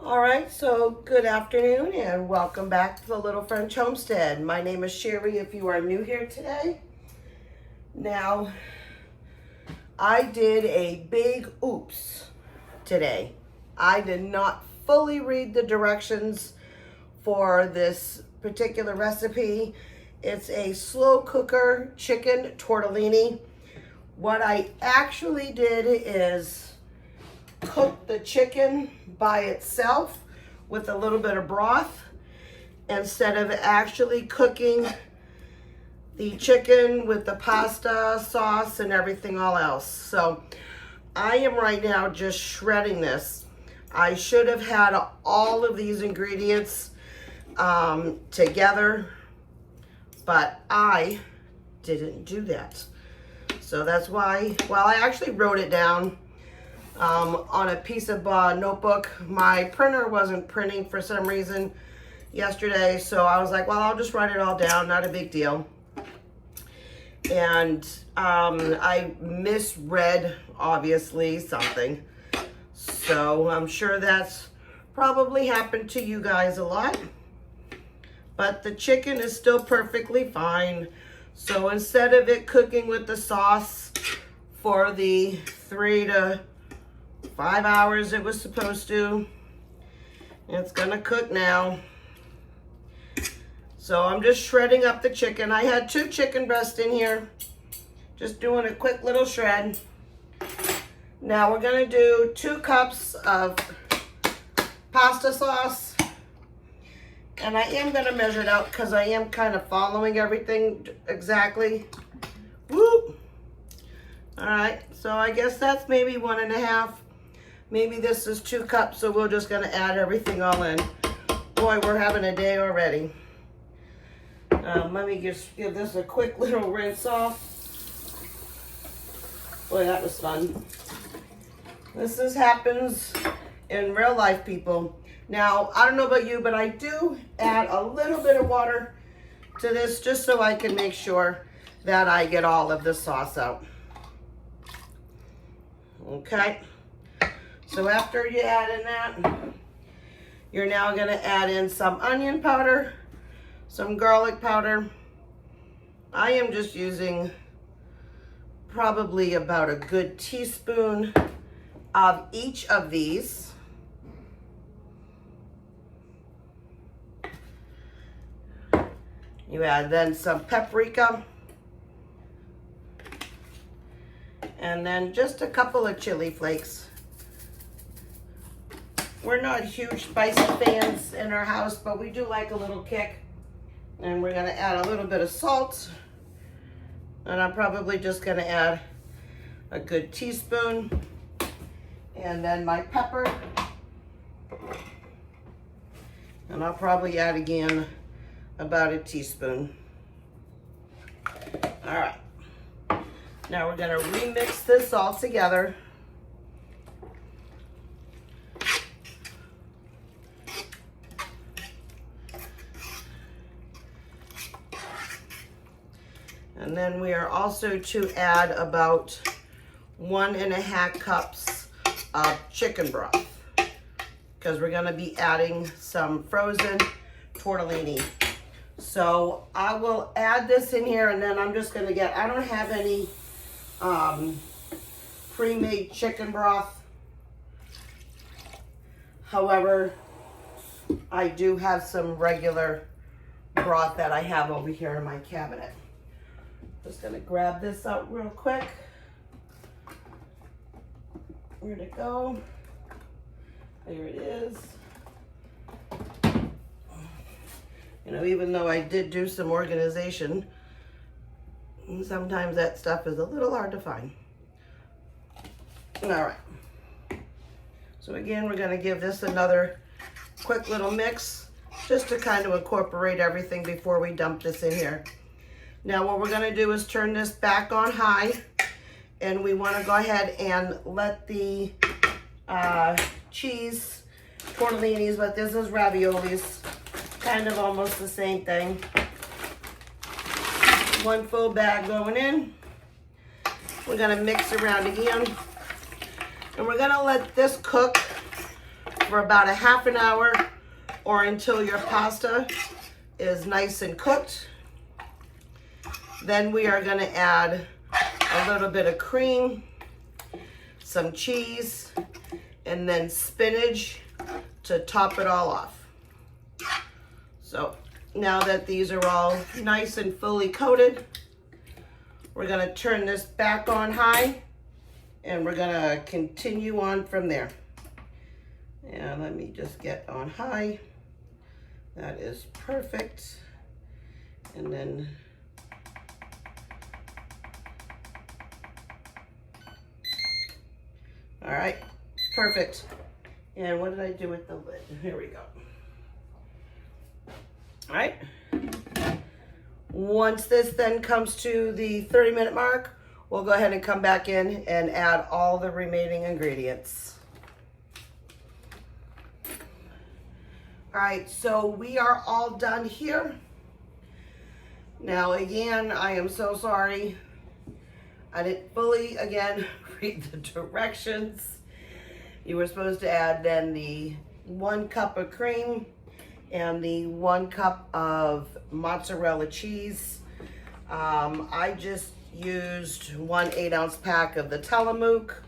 All right, so good afternoon and welcome back to the Little French Homestead. My name is Sherry if you are new here today. Now, I did a big oops today. I did not fully read the directions for this particular recipe. It's a slow cooker chicken tortellini. What I actually did is cook the chicken by itself with a little bit of broth instead of actually cooking the chicken with the pasta sauce and everything all else. So I am right now just shredding this. I should have had all of these ingredients together, but I didn't do that. So that's why, well, I actually wrote it down on a piece of notebook. My printer wasn't printing for some reason yesterday, so I was like, well, I'll just write it all down, not a big deal. And I misread, obviously, something. So I'm sure that's probably happened to you guys a lot. But the chicken is still perfectly fine. So instead of it cooking with the sauce for the 3 to 5 hours it was supposed to, it's gonna cook now. So I'm just shredding up the chicken. I had 2 chicken breasts in here, just doing a quick little shred. Now we're gonna do 2 cups of pasta sauce, and I am gonna measure it out because I am kind of following everything exactly. Whoop! All right, so I guess that's maybe 1.5. Maybe this is 2 cups, so we're just gonna add everything all in. Boy, we're having a day already. Let me just give this a quick little rinse off. Boy, that was fun. This happens in real life, people. Now, I don't know about you, but I do add a little bit of water to this just so I can make sure that I get all of the sauce out. Okay. So after you add in that, you're now going to add in some onion powder, some garlic powder. I am just using probably about a good teaspoon of each of these. You add then some paprika, and then just a couple of chili flakes. We're not huge spicy fans in our house, but we do like a little kick. And we're gonna add a little bit of salt. And I'm probably just gonna add a good teaspoon. And then my pepper. And I'll probably add again about a teaspoon. All right. Now we're gonna remix this all together. And then we are also to add about 1.5 cups of chicken broth, because we're gonna be adding some frozen tortellini. So I will add this in here, and then I'm just gonna I don't have any pre-made chicken broth. However, I do have some regular broth that I have over here in my cabinet. Just gonna grab this out real quick. Where'd it go? There it is. You know, even though I did do some organization, sometimes that stuff is a little hard to find. All right. So again, we're gonna give this another quick little mix just to kind of incorporate everything before we dump this in here. Now what we're gonna do is turn this back on high, and we wanna go ahead and let the cheese tortellinis, but this is raviolis, kind of almost the same thing. 1 full bag going in. We're gonna mix around again, and we're gonna let this cook for about a half an hour or until your pasta is nice and cooked. Then we are going to add a little bit of cream, some cheese, and then spinach to top it all off. So now that these are all nice and fully coated, we're going to turn this back on high and we're going to continue on from there. And let me just get on high. That is perfect. And then all right, perfect. And what did I do with the lid? Here we go. All right. Once this then comes to the 30-minute mark, we'll go ahead and come back in and add all the remaining ingredients. All right, so we are all done here. Now, again, I am so sorry. I didn't fully, again, read the directions. You were supposed to add then the 1 cup of cream and the 1 cup of mozzarella cheese. I just used 1 8-ounce pack of the Tillamook.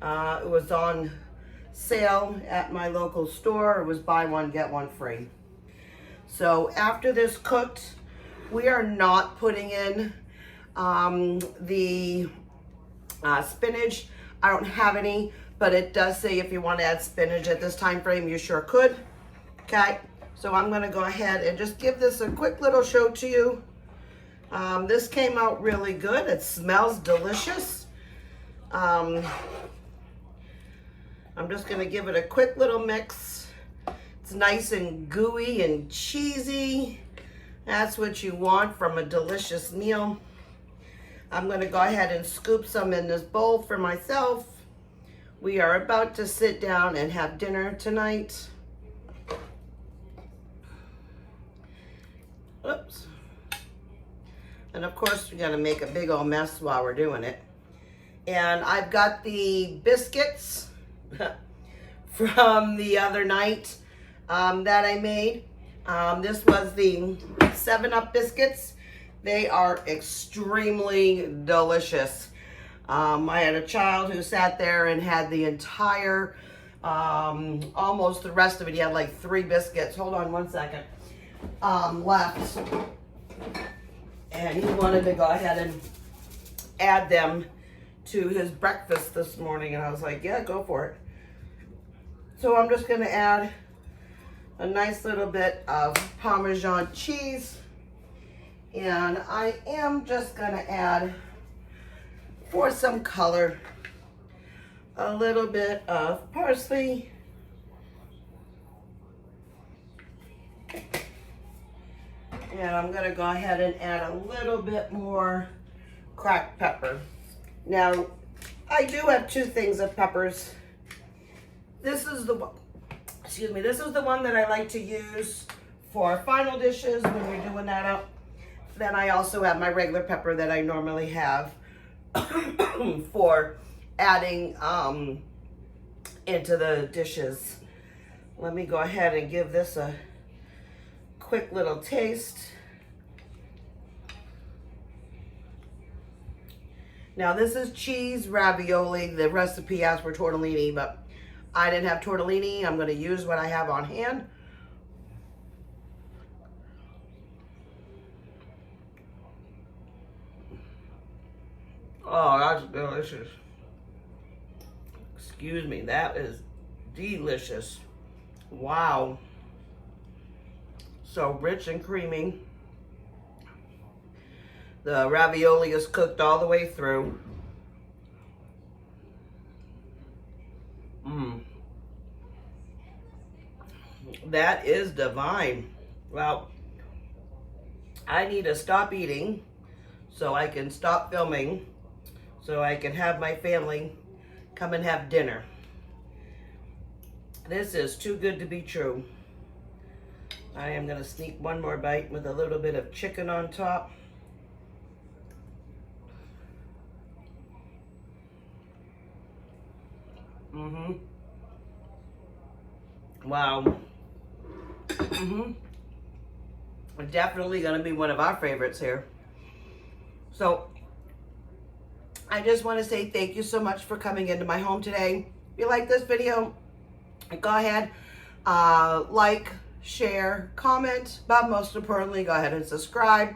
It was on sale at my local store. It was buy one, get one free. So after this cooked, we are not putting in the spinach. I don't have any, but it does say if you want to add spinach at this time frame, you sure could. Okay, so I'm going to go ahead and just give this a quick little show to you. This came out really good. It smells delicious. I'm just going to give it a quick little mix. It's nice and gooey and cheesy. That's what you want from a delicious meal. I'm going to go ahead and scoop some in this bowl for myself. We are about to sit down and have dinner tonight. Oops. And of course, we're going to make a big old mess while we're doing it. And I've got the biscuits from the other night that I made. This was the 7-Up biscuits. They are extremely delicious. I had a child who sat there and had the entire, almost the rest of it. He had like 3 biscuits. Hold on one second. Left. And he wanted to go ahead and add them to his breakfast this morning. And I was like, yeah, go for it. So I'm just going to add a nice little bit of Parmesan cheese. And I am just going to add, for some color, a little bit of parsley. And I'm going to go ahead and add a little bit more cracked pepper. Now, I do have 2 things of peppers. This is the one, excuse me, this is the one that I like to use for final dishes when we're doing that up. Then I also have my regular pepper that I normally have for adding into the dishes. Let me go ahead and give this a quick little taste. Now this is cheese ravioli. The recipe asked for tortellini, but I didn't have tortellini. I'm going to use what I have on hand. Oh, that's delicious. Excuse me, that is delicious. Wow. So rich and creamy. The ravioli is cooked all the way through. That is divine. Well, I need to stop eating so I can stop filming, so I can have my family come and have dinner. This is too good to be true. I am going to sneak one more bite with a little bit of chicken on top. Wow. Definitely going to be one of our favorites here. So I just want to say thank you so much for coming into my home today. If you like this video, go ahead, like, share, comment, but most importantly, go ahead and subscribe.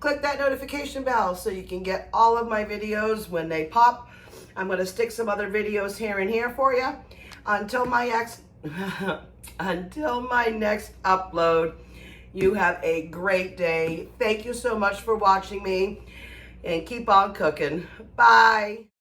Click that notification bell so you can get all of my videos when they pop. I'm going to stick some other videos here and here for you. Until my next upload, you have a great day. Thank you so much for watching me, and keep on cooking. Bye.